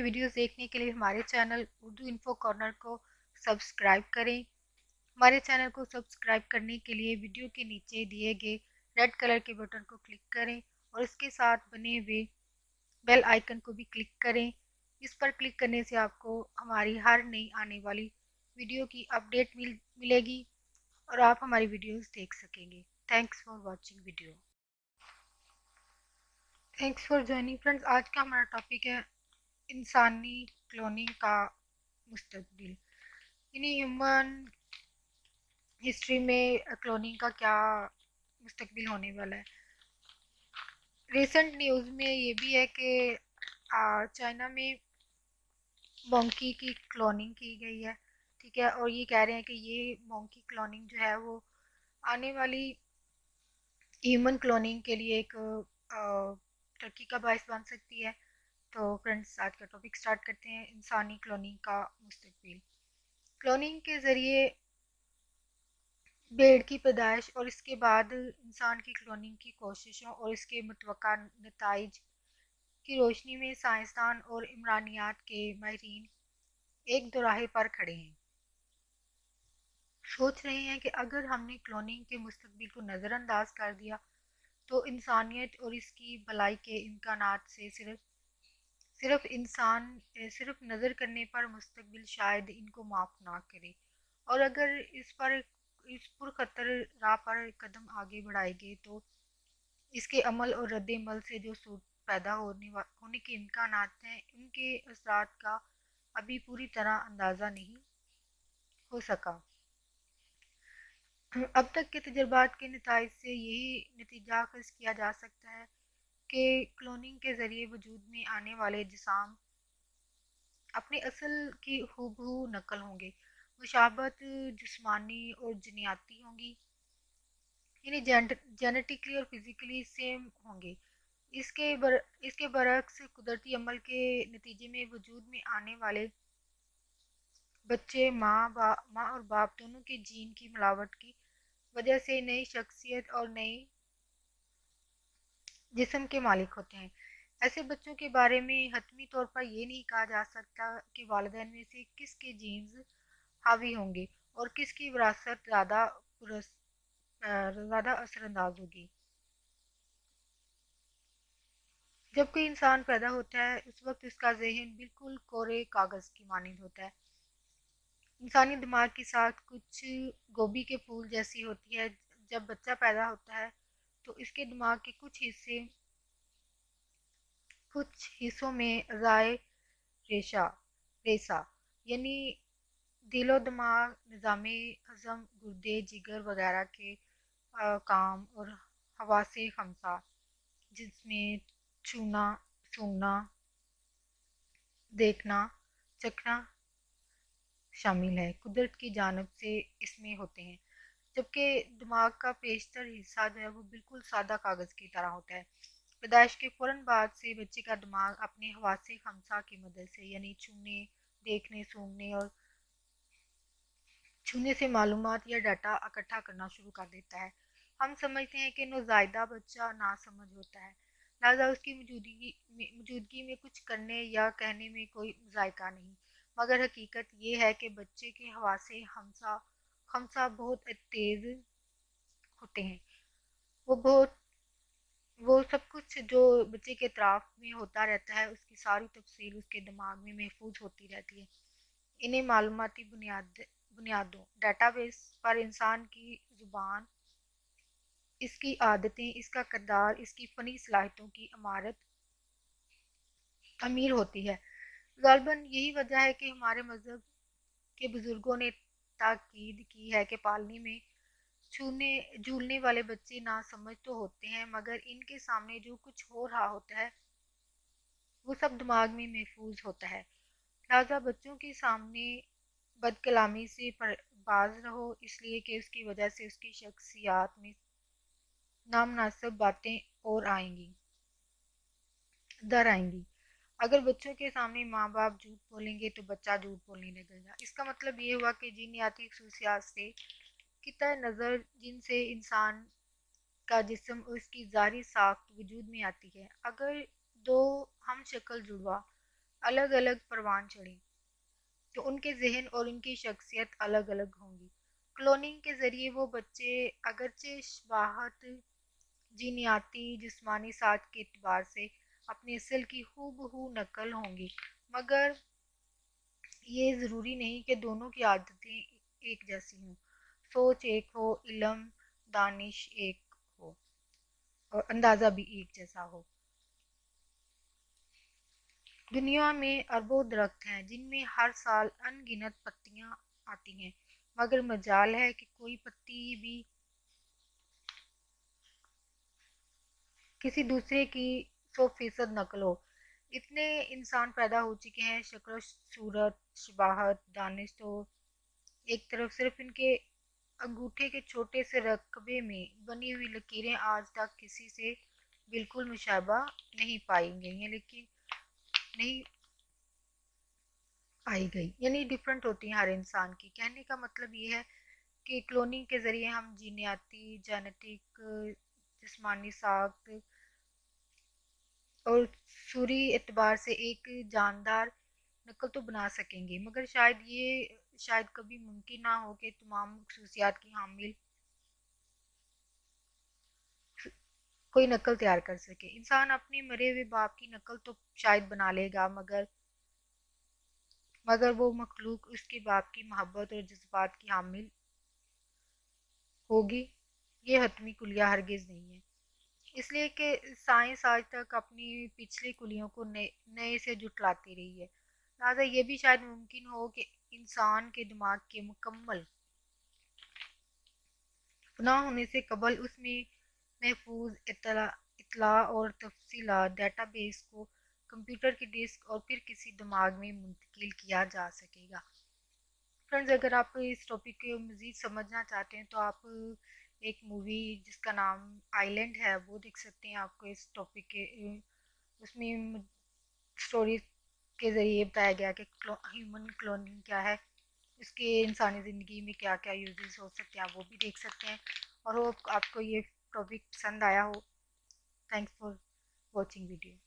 Videos देखने के लिए हमारे चैनल उर्दू इन्फो कॉर्नर को सब्सक्राइब करें। हमारे चैनल को सब्सक्राइब करने के लिए वीडियो के नीचे दिए गए रेड कलर के बटन को क्लिक करें और इसके साथ बने हुए बेल आइकन को भी क्लिक करें। इस पर क्लिक करने से आपको हमारी हर नई आने वाली वीडियो की अपडेट मिलेगी और आप हमारी वीडियोस देख सकेंगे। Thanks for watching video. Thanks for joining friends. आज का हमारा टॉपिक है इंसानी क्लोनिंग का मुस्तकबिल, यानी ह्यूमन हिस्ट्री में क्लोनिंग का क्या मुस्तकबिल होने वाला है। रिसेंट न्यूज़ में ये भी है कि चाइना में मोंकी की क्लोनिंग की गई है, ठीक है, और ये कह रहे हैं कि ये मोंकी क्लोनिंग जो है वो आने वाली ह्यूमन क्लोनिंग के लिए एक तरक्की का बायस बन सकती है। तो फ्रेंड्स, आज का टॉपिक स्टार्ट करते हैं, इंसानी क्लोनिंग का मुस्तकबिल। क्लोनिंग के ज़रिए भेड़ की पैदाइश और इसके बाद इंसान की क्लोनिंग की कोशिशों और इसके मुतवक्का नताइज की रोशनी में साइंसदान और इमरानियात के माहिरीन एक दोराहे पर खड़े हैं। सोच रहे हैं कि अगर हमने क्लोनिंग के मुस्तकबिल को नज़रअंदाज कर दिया तो इंसानियत और इसकी भलाई के इम्कानात से सिर्फ नज़र करने पर मुस्तकबिल शायद इनको माफ़ ना करे, और अगर इस पुरखतर राह पर कदम आगे बढ़ाएंगे तो इसके अमल और रद्द-ए-अमल से जो सूरत पैदा होने के इम्कानात हैं, उनके असरात का अभी पूरी तरह अंदाज़ा नहीं हो सका। अब तक के तजुर्बात के नताइज से यही नतीजा अखज़ किया जा सकता है कि क्लोनिंग के ज़रिए वजूद में आने वाले जिसाम अपने असल की हूबहू नकल होंगे, मुशाबत जिस्मानी और जनियाती होंगी, यानी जेनेटिकली और फिजिकली सेम होंगे। इसके बरक्स कुदरती अमल के नतीजे में वजूद में आने वाले बच्चे माँ और बाप दोनों के जीन की मिलावट की वजह से नई शख्सियत और नई जिस्म के मालिक होते हैं। ऐसे बच्चों के बारे में हतमी तौर पर यह नहीं कहा जा सकता कि वालिदैन में से किसके जीन्स हावी होंगे और किसकी विरासत ज़्यादा असरअंदाज होगी। जब कोई इंसान पैदा होता है उस वक्त उसका जहन बिल्कुल कोरे कागज़ की मानिंद होता है। इंसानी दिमाग की साख कुछ गोभी के फूल जैसी होती है। जब बच्चा पैदा होता है तो इसके दिमाग के कुछ हिस्सों में रेशा रेसा यानी दिलो दिमाग, निज़ामे हज़म, गुर्दे, जिगर वगैरह के काम और हवासे खमसा, जिसमें छूना, सूंघना, देखना, चखना शामिल है, कुदरत की जानिब से इसमें होते हैं। जबकि दिमाग का पेशतर हिस्सा जो है वो बिल्कुल सादा कागज़ की तरह होता है। पैदाइश के फ़ौरन बाद से बच्चे का दिमाग अपने हवासे खमसा की मदद से, यानी छूने, देखने, सूंघने और छूने से मालूमात या डाटा इकट्ठा करना शुरू कर देता है। हम समझते हैं कि नौज़ायदा बच्चा नासमझ होता है, लिहाजा उसकी मौजूदगी में कुछ करने या कहने में कोई जायका नहीं, मगर हकीकत ये है कि बच्चे के हवासे खमसा बहुत तेज़ होते हैं। वो बहुत वो सब कुछ जो बच्चे के अतराफ में होता रहता है उसकी सारी तफसील उसके दिमाग में महफूज होती रहती है। इन्हें मालूमाती बुनियादों डेटाबेस पर इंसान की ज़ुबान, इसकी आदतें, इसका किरदार, इसकी फ़नी सलाहियतों की अमारत अमीर होती है। ग़ालिबन यही वजह है कि हमारे मज़हब के बुज़ुर्गों ने ताकीद की है कि पालने में झूलने वाले बच्चे नासमझ तो होते हैं, मगर इनके सामने जो कुछ हो रहा होता है वो सब दिमाग में महफूज होता है। लिहाजा बच्चों के सामने बदकलामी से बाज रहो, इसलिए कि उसकी वजह से उसकी शख्सियत में नामनासिब बातें और दर आएंगी। अगर बच्चों के सामने माँ बाप झूठ बोलेंगे तो बच्चा झूठ बोलने लगेगा। इसका मतलब ये हुआ कि जीनियाती खसूसियात से कित्ता नज़र जिनसे इंसान का जिस्म और उसकी ज़ाहिरी साख्त वजूद में आती है। अगर दो हम शक्ल जुड़वा अलग अलग परवान चढ़े तो उनके जहन और उनकी शख्सियत अलग अलग होंगी। क्लोनिंग के ज़रिए वो बच्चे अगरचे शबाहत जीनियाती जिस्मानी साथ के एतबार से अपनी असल की हूबहू नकल होंगी, मगर ये ज़रूरी नहीं कि दोनों की आदतें एक जैसी हों, सोच एक हो, इल्म दानिश एक हो और अंदाज़ा भी एक जैसा हो। दुनिया में अरबों दरख्त हैं जिनमें हर साल अनगिनत पत्तियां आती हैं, मगर मजाल है कि कोई पत्ती भी किसी दूसरे की 100% नकल हो। इतने इंसान पैदा हो चुके हैं, शक्ल सूरत शबाहत दानिश तो एक तरफ, सिर्फ इनके अंगूठे के छोटे से रकबे में बनी हुई लकीरें आज तक किसी से बिल्कुल मुशाबा नहीं पाई गई हैं, लेकिन नहीं पाई गई यानी डिफरेंट होती है हर इंसान की। कहने का मतलब ये है कि क्लोनिंग के ज़रिए हम जीनियाती जेनेटिक जिस्मानी साख्त और सूरी एतबार से एक जानदार नकल तो बना सकेंगे, मगर शायद कभी मुमकिन ना हो कि तमाम खसूसियात की हामिल कोई नकल तैयार कर सके। इंसान अपने मरे हुए बाप की नकल तो शायद बना लेगा, मगर वो मखलूक उसके बाप की मोहब्बत और जज्बात की हामिल होगी, ये हतमी कुलिया हरगिज नहीं है। इसलिए कि साइंस आज तक अपनी पिछली कुलियों को नए से जुटलाती रही है, लिहाजा ये भी शायद मुमकिन हो कि इंसान के दिमाग के मुकम्मल ना होने से कबल उसमें महफूज इतला और तफसीलात डेटाबेस को कंप्यूटर की डिस्क और फिर किसी दिमाग में मुंतकिल किया जा सकेगा। फ्रेंड्स, अगर आप इस टॉपिक को मज़ीद समझना चाहते हैं तो आप एक मूवी जिसका नाम आइलैंड है वो देख सकते हैं। आपको इस टॉपिक के उसमें स्टोरी के ज़रिए बताया गया कि ह्यूमन क्लोनिंग क्या है, इसके इंसानी ज़िंदगी में क्या क्या यूजेस हो सकते हैं, आप वो भी देख सकते हैं। और होप आपको ये टॉपिक पसंद आया हो। Thanks for watching video.